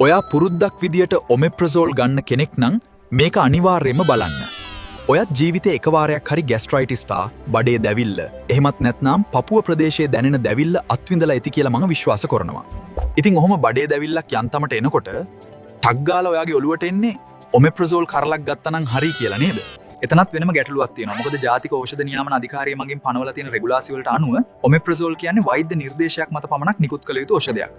ඔයා පුරුද්දක් විදියට ඔමෙප්‍රසෝල් ගන්න කෙනෙක් නම් මේක අනිවාර්යයෙන්ම බලන්න. ඔයත් ජීවිතේ එකවාරයක් හරි ગેස්ට්‍රයිටිස් තා බඩේ දැවිල්ල එහෙමත් නැත්නම් පපුව ප්‍රදේශයේ දැනෙන දැවිල්ල අත්විඳලා ඇති කියලා මම විශ්වාස කරනවා. ඉතින් ඔහොම බඩේ දැවිල්ලක් යන්තමට එනකොට ටක් ගාලා ඔයාගේ ඔළුවට එන්නේ ඔමෙප්‍රසෝල් කරලක් ගත්තා නම් හරි කියලා නේද? එතනත් වෙනම ගැටලුවක් තියෙනවා. මොකද ජාතික ඖෂධ නියාමන අධිකාරිය මගින් පනවලා තියෙන රෙගුලාසි වලට අනුව ඔමෙප්‍රසෝල් කියන්නේ වෛද්‍ය නිර්දේශයක් මත පමණක් නිකුත් කළ යුතු ඖෂධයක්.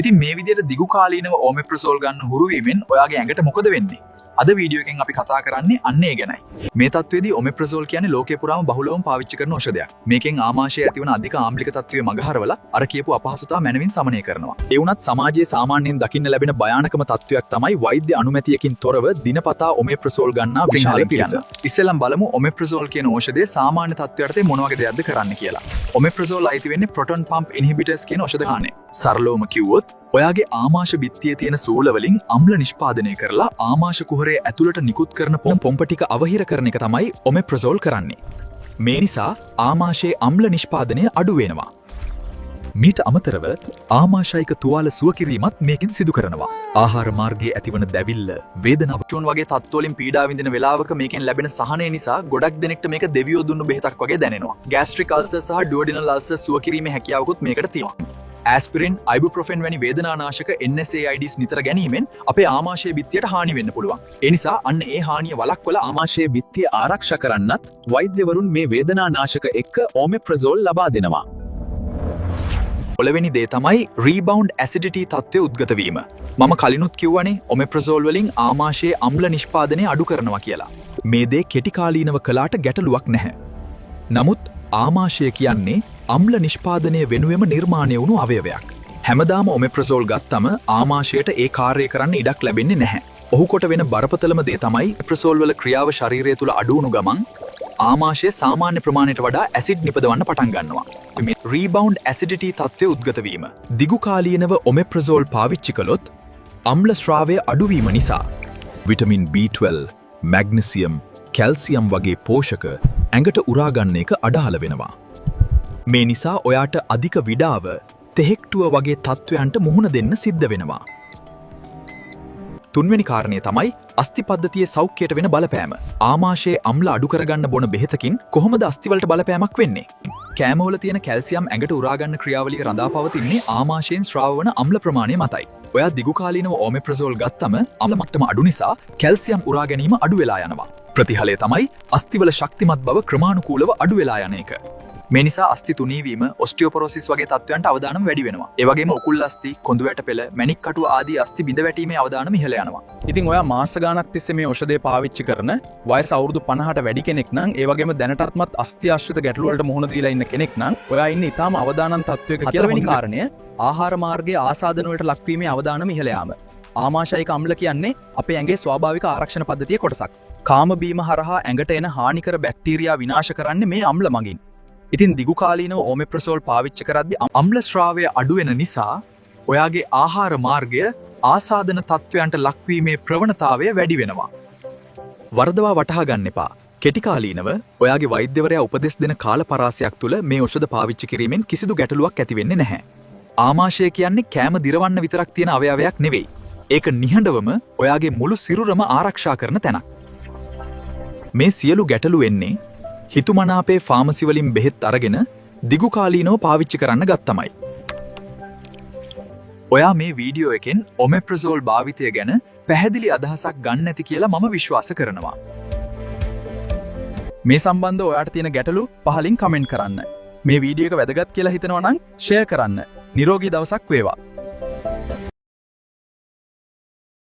ඉතින් මේ විදිහට දිගු කාලීනව ඔමෙප්‍රසෝල් ගන්න හුරු වීමෙන් ඔයාගේ ඇඟට මොකද වෙන්නේ? අද වීඩියෝ එකෙන් අපි කතා කරන්නේ අන්න ඒ ගැනයි. මේ තත්ත්වයේදී ඔමෙප්‍රසෝල් කියන්නේ ලෝකේ පුරාම බහුලවම පාවිච්චි කරන ඖෂධයක්. මේකෙන් ආමාශයේ ඇතිවන අධික ආම්ලික තත්ත්වය මගහරවලා අර කියපු අපහසුතාව මැනවින් සමනය කරනවා. ඒ වුණත් සමාජයේ සාමාන්‍යයෙන් දකින්න ලැබෙන භයානකම තත්ත්වයක් තමයි වෛද්‍ය අනුමැතියකින් තොරව දිනපතා ඔමෙප්‍රසෝල් ගන්නා විශාල පිරිස. ඉස්සෙල්ලම බලමු ඔමෙප්‍රසෝල් කියන ඖෂධය සාමාන්‍ය තත්ත්වයට මොන වගේ දෙයක්ද කරන්න කියලා. ඔමෙප්‍රසෝල් අයිති වෙන්නේ ප්‍රොටෝන් පම්ප් ඉන්හිබිටර්ස් කියන ඖෂධ ගානේ. සරලවම කිව්වොත් ඔයාගේ ආමාශ බිත්තියේ තියෙන සූල වලින් අම්ල නිෂ්පාදනය කරලා ආමාශ කුහරයේ ඇතුළට නිකුත් කරන පොම්ප ටික අවහිර කරන එක තමයි ඔමෙප්‍රසෝල් කරන්නේ. මේ නිසා ආමාශයේ අම්ල නිෂ්පාදනය අඩු වෙනවා. මීට අමතරව ආමාශයික තුවාල සුව කිරීමත් මේකෙන් සිදු කරනවා. ආහාර මාර්ගයේ ඇතිවන දැවිල්ල, වේදනාව වගේ තත්ත්වවලින් පීඩා විඳින වෙලාවක මේකෙන් ලැබෙන සහනය නිසා ගොඩක් දෙනෙක්ට මේක දෙවියෝ දුන්නු බෙහෙතක් වගේ දැනෙනවා. ගෑස්ට්‍රික් අල්සර් සහ ඩුවඩිනල් අල්සර් සුව කිරීමේ හැකියාවකුත් මේකට තියෙනවා. ඇස්පිරින්, අයිබුප්‍රොෆෙන් වැනි වේදනානාශක NSAIDs නිතර ගැනීමෙන් අපේ ආමාශයේ බිත්තියට හානි වෙන්න පුළුවන්. ඒ නිසා අන්න ඒ හානිය වළක්වලා ආමාශයේ බිත්තිය ආරක්ෂා කරන්නත් වෛද්‍යවරුන් මේ වේදනානාශක එක්ක ඔමෙප්‍රසෝල් ලබා දෙනවා. පළවෙනි දේ තමයි රීබවුන්ඩ් ඇසිඩිටි තත්ත්වය උද්ගත වීම. මම කලිනුත් කිව්වනේ ඔමෙප්‍රසෝල් වලින් ආමාශයේ අම්ල නිෂ්පාදනය අඩු කරනවා කියලා. මේ දේ කෙටි කාලීනව කළාට ගැටලුවක් නැහැ. නමුත් ආමාශය කියන්නේ අම්ල නිෂ්පාදනය වෙනුවෙම නිර්මාණය වුණු අවයවයක්. හැමදාම ඔමෙප්‍රසෝල් ගත්තම ආමාශයට ඒ කාර්යය කරන්න ඉඩක් ලැබෙන්නේ නැහැ. ඔහු කොට වෙන බරපතලම දේ තමයි ඔමෙප්‍රසෝල් වල ක්‍රියාව ශරීරය තුල අඩු වුණු ගමන් ආමාශයේ සාමාන්‍ය ප්‍රමාණයට වඩා ඇසිඩ් නිපදවන්න පටන් ගන්නවා. මේ රීබවුන්ඩ් ඇසිඩිටි තත්ත්වය උද්ගත වීම. දිගු කාලීනව ඔමෙප්‍රසෝල් පාවිච්චි කළොත් අම්ල ශ්‍රාවය අඩු වීම නිසා විටමින් B12, මැග්නීසියම්, කැල්සියම් වගේ පෝෂක ඇඟට උරා ගන්න එක අඩහල වෙනවා. මේ නිසා ඔයාට අධික විඩාව, තෙහෙක්ටුව වගේ තත්ත්වයන්ට මුහුණ දෙන්න සිද්ධ වෙනවා. තුන්වෙනි කාරණය තමයි අස්ථි පද්ධතියේ සෞඛ්‍යයට වෙන බලපෑම. ආමාශයේ අම්ල අඩු කරගන්න බොන බෙහෙතකින් කොහොමද අස්ථිවලට බලපෑමක් වෙන්නේ? කෑමවල තියෙන කැල්සියම් ඇඟට උරා ගන්න ක්‍රියාවලිය රඳා පවතින්නේ ආමාශයෙන් ස්‍රාව වන අම්ල ප්‍රමාණය මතයි. ඔයා දිගු කාලීනව ඔමෙප්‍රසෝල් ගත්තම අම්ල මට්ටම අඩු නිසා කැල්සියම් උරා ගැනීම අඩු වෙලා යනවා. ප්‍රතිඵලය තමයි අස්ථිවල ශක්තිමත් බව ක්‍රමානුකූලව අඩු වෙලා යන එක. මේ නිසා අස්ථි තුනී වීම, ඔස්ටියෝපොරොසිස් වගේ තත්ත්වයන්ට අවදානම වැඩි වෙනවා. ඒ වගේම උකුල් අස්ථි, කොඳු වැටපෙළ, මැණික් කටුව ආදී අස්ථි බිඳ වැටීමේ අවදානම ඉහළ යනවා. ඉතින් ඔයා මාස ගාණක් තිස්සේ මේ ඖෂධය පාවිච්චි කරන වයස අවුරුදු 50ට වැඩි කෙනෙක් නම්, ඒ වගේම දැනටත්මත් අස්ථි ආශ්‍රිත ගැටලු වලට මුහුණ දීලා ඉන්න කෙනෙක් නම්, ඔයා ඉන්නේ ඊටාම අවදානම් තත්ත්වයක කියලා. හතරවෙනි කාරණය ආහාර මාර්ගයේ ආසාදන වලට ලක්වීමේ අවදානම ඉහළ යාම. ආමාශයික අම්ල කියන්නේ අපේ ඇඟේ ස්වාභාවික ආරක්ෂණ පද්ධතියේ කොටසක්. කාම බීම හරහා ඇඟට එන හානිකර බැක්ටීරියා විනාශ කරන්නේ මේ අම්ල මගින්. ඉතින් දිගු කාලීනව ඔමෙප්‍රසෝල් පාවිච්චි කරද්දී අම්ල ශ්‍රාවය අඩු වෙන නිසා ඔයාගේ ආහාර මාර්ගය ආසාදන තත්ත්වයන්ට ලක්වීමේ ප්‍රවණතාවය වැඩි වෙනවා. වරදවා වටහා ගන්න එපා. කෙටි කාලීනව ඔයාගේ වෛද්‍යවරයා උපදෙස් දෙන කාල පරාසයක් තුල මේ ඖෂධ පාවිච්චි කිරීමෙන් කිසිදු ගැටලුවක් ඇති වෙන්නේ නැහැ. ආමාශය කියන්නේ කෑම දිරවන්න විතරක් තියෙන අවයවයක් නෙවෙයි. ඒක නිහඬවම ඔයාගේ මුළු සිරුරම ආරක්ෂා කරන තැනක්. මේ සියලු ගැටලු වෙන්නේ හිතුමනාපේ ෆාමසි වලින් බෙහෙත් අරගෙන දිගු කාලීනව පාවිච්චි කරන්න ගත්තමයි. ඔයා මේ වීඩියෝ එකෙන් ඔමෙප්‍රසෝල් භාවිතය ගැන පැහැදිලි අදහසක් ගන්න ඇති කියලා මම විශ්වාස කරනවා. මේ සම්බන්ධව ඔයාට තියෙන ගැටලු පහලින් කමෙන්ට් කරන්න. මේ වීඩියෝ එක වැදගත් කියලා හිතනවා නම් ෂෙයා කරන්න. නිරෝගී දවසක් වේවා.